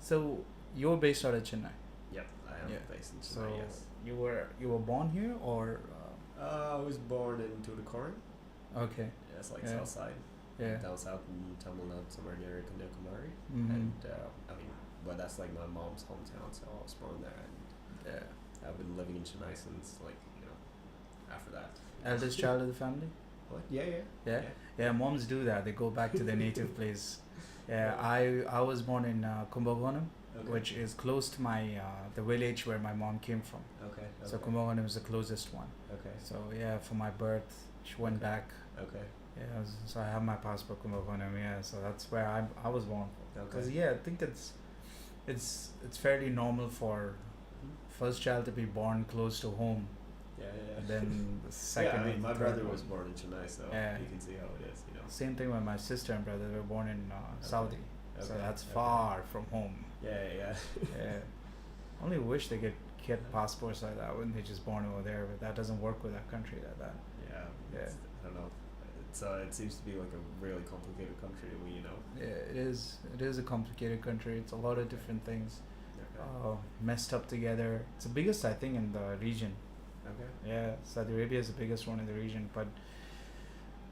So you're based out of Chennai. Yep, I am Yeah. based in So Chennai. Yes. you were born here or? I was born in Tuticorin. Okay. Yeah, it's like Yeah. south side. Yeah. Down south in Tamil Nadu, somewhere near Kanyakumari. Mm-hmm. And I mean, but that's like my mom's hometown, so I was born there, and Yeah. I've been living in Chennai since like after that. Eldest child of the family. What? Yeah. Yeah. Yeah. Moms do that. They go back to their native place. Yeah. I was born in Kumbakonam, Okay. which is close to my the village where my mom came from. Okay. So Kumbakonam is the closest one. Okay. So yeah, for my birth, she went back. Okay. Yeah, so I have my passport Kumbakonam. Yeah, so that's where I was born. Because Okay. yeah, I think it's fairly normal for first child to be born close to home. Yeah. Then the second. Yeah, I mean, and my third brother one. was born in Chennai, so Yeah. you can see how it is. Same thing with my sister and brother. They were born in Saudi, so Okay, that's okay. far from home. Yeah. Yeah. Only wish they could get passports like that when they just born over there, but that doesn't work with that country like that. Yeah. Yeah. I don't know. It seems to be like a really complicated country to me. Yeah, it is. It is a complicated country. It's a lot of different things Okay. messed up together. It's the biggest, I think, in the region. Okay. Yeah, Saudi Arabia is the biggest one in the region. But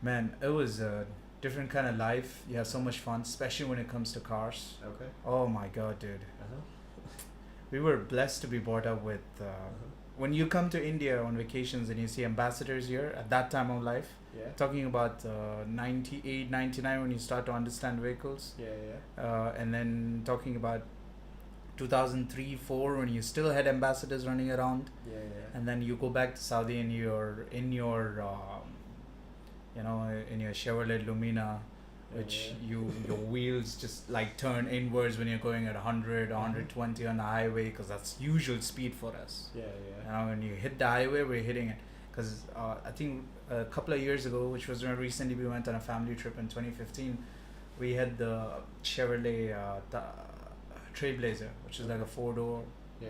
man, it was a different kind of life. You have so much fun, especially when it comes to cars. Okay. Oh my god, dude. Uh-huh. We were blessed to be brought up with. When you come to India on vacations and you see ambassadors here at that time of life, Yeah. talking about 98, 99 when you start to understand vehicles, Yeah. and then talking about 2003, 4 when you still had ambassadors running around, Yeah. and then you go back to Saudi and you're in your in your Chevrolet Lumina, which your wheels just like turn inwards when you're going at 100 or 120 on the highway, because that's usual speed for us. Yeah. When you hit the highway, we're hitting it. Because I think a couple of years ago, which was when recently we went on a family trip in 2015, we had the Chevrolet Trailblazer, which is like a 4-door Yeah.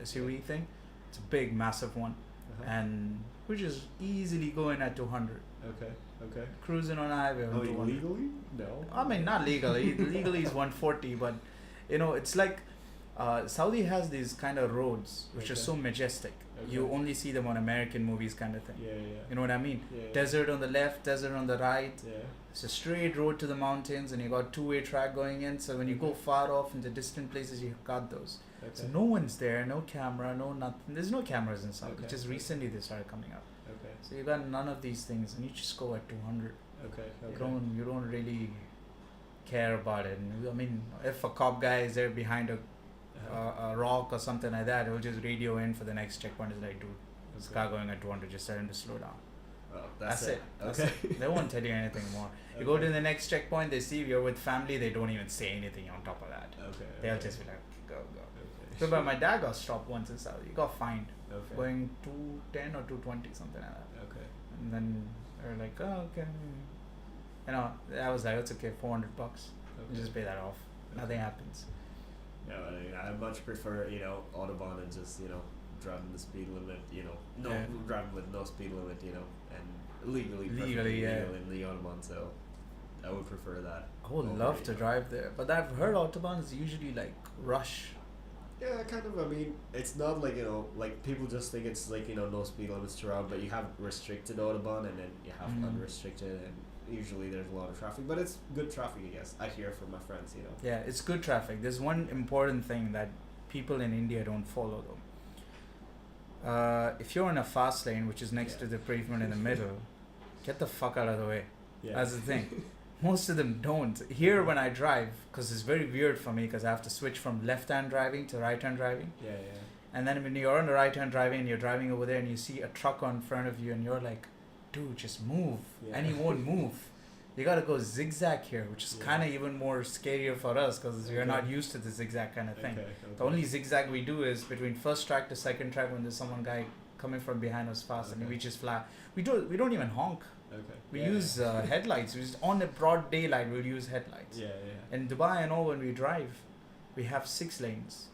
SUV thing. It's a big, massive one. Uh-huh. And we're just easily going at 200. Okay. Cruising on the highway on Oh, 200. legally? No. I mean, not legally. Legally is 140, but it's like Saudi has these kind of roads which are Okay. so majestic. Okay. You only see them on American movies, kind of thing. Yeah. You know what I mean? Yeah. Desert on the left, desert on the right. Yeah. It's a straight road to the mountains, and you got two-way track going in. So when you go far off into distant places, you got those. Okay. So no one's there, no camera, no nothing. There's no cameras in Saudi. Okay. Just recently they started coming up. Okay. So you got none of these things, and you just go at 200. Okay. You don't really care about it. And I mean, if a cop guy is there behind a rock or something like that, he'll just radio in for the next checkpoint. It's like, dude, this car going at 200, just tell him to slow down. Oh, That's it. That's Okay. it. They won't tell you anything more. You go to the next checkpoint, they see you're with family, they don't even say anything on top of that. Okay. They'll just be like, go. Okay. So, but my dad got stopped once in Saudi. He got fined Okay. going 210 or 220, something like that. Okay. And then they're like, oh, okay. I was like, it's okay, $400. You just pay that off. Nothing happens. Yeah, I much prefer Autobahn and just driving the speed limit. Driving with no speed limit. And legally in the Autobahn. So I would prefer that. I would love to drive there, but I've heard Autobahn is usually like rush. Yeah, kind of. I mean, it's not like like people just think it's like no speed limits throughout, but you have restricted Autobahn and then you have unrestricted, and usually there's a lot of traffic, but it's good traffic, I guess. I hear from my friends, Yeah, it's good traffic. There's one important thing that people in India don't follow though. If you're in a fast lane, which is next to the pavement in the middle, get the fuck out of the way. Yeah. That's the thing. Most of them don't. Here when I drive, because it's very weird for me, because I have to switch from left-hand driving to right-hand driving. Yeah. And then when you're on the right-hand driving and you're driving over there and you see a truck on front of you and you're like, dude, just move. Yeah. And he won't move. You gotta go zigzag here, which is kind of even more scarier for us because we're not used to the zigzag kind of thing. Okay. The only zigzag we do is between first track to second track when there's someone guy coming from behind us fast and we just fly. We don't even honk. Okay. We use headlights. We just, on the broad daylight, we'll use headlights. Yeah. In Dubai and all, when we drive, we have 6 lanes.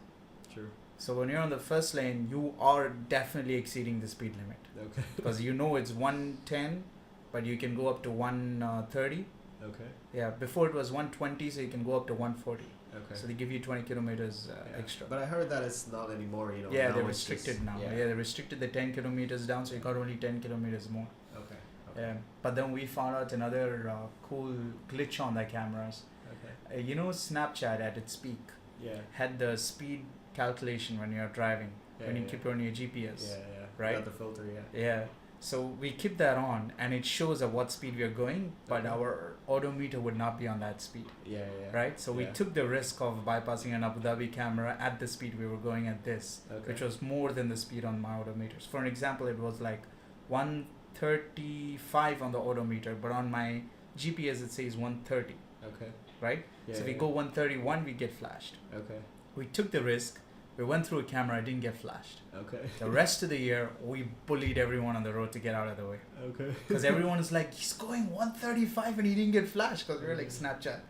True. So when you're on the first lane, you are definitely exceeding the speed limit. Okay. Because it's 110, but you can go up to 130. Okay. Yeah, before it was 120, so you can go up to 140. Okay. So they give you 20 kilometers Yeah. extra. But I heard that it's not anymore. You know. Yeah, now they're it's restricted just, now. Yeah. Yeah, they restricted the 10 kilometers down, so you got only 10 kilometers more. Okay. Yeah. But then we found out another cool glitch on their cameras. Okay. You know, Snapchat at its peak Yeah. had the speed calculation when you're driving, Yeah, when you yeah. keep it on your GPS. Yeah. Right? Got the filter. Yeah. Yeah. So we keep that on, and it shows at what speed we are going, but Okay. our odometer would not be on that speed. Yeah. Right? So we Yeah. took the risk of bypassing an Abu Dhabi camera at the speed we were going at this, Okay. which was more than the speed on my odometers. For an example, it was like 135 on the odometer, but on my GPS it says 130, Okay. right? Yeah. So if we yeah. go 131, we get flashed. Okay. We took the risk. We went through a camera, didn't get flashed. Okay. The rest of the year, we bullied everyone on the road to get out of the way. Okay. Because everyone is like, he's going 135 and he didn't get flashed. Because we were like, Snapchat.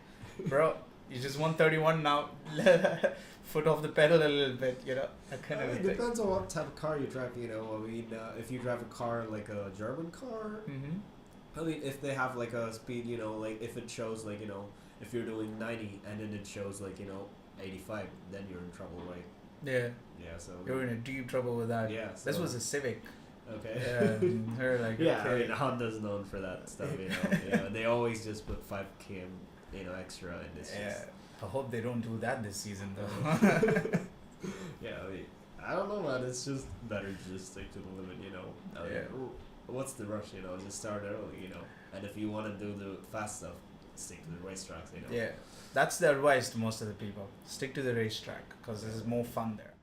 Bro, you're just 131 now. Foot off the pedal a little bit, you know? That kind of It thing. depends on what type of car you drive. You know, I mean, if you drive a car like a German car, Mm-hmm. I mean, if they have like a speed, you know, like if it shows like, you know, if you're doing 90 and then it shows like, you know, 85, then you're in trouble, right? Yeah. Yeah, so. You're in a deep trouble with that. Yeah. This so- was a Civic. Okay. Yeah. They're like, Yeah, okay. I mean, Honda's known for that stuff, you know. Yeah, they always just put 5 km, you know, extra in this. Yeah. I hope they don't do that this season, though. Yeah, I mean, I don't know, man. It's just better to just stick to the limit, you know. I mean, Yeah. what's the rush, you know? Just start early, you know. And if you want to do the fast stuff, stick to the racetracks, you know. Yeah. That's the advice to most of the people. Stick to the racetrack because there's more fun there.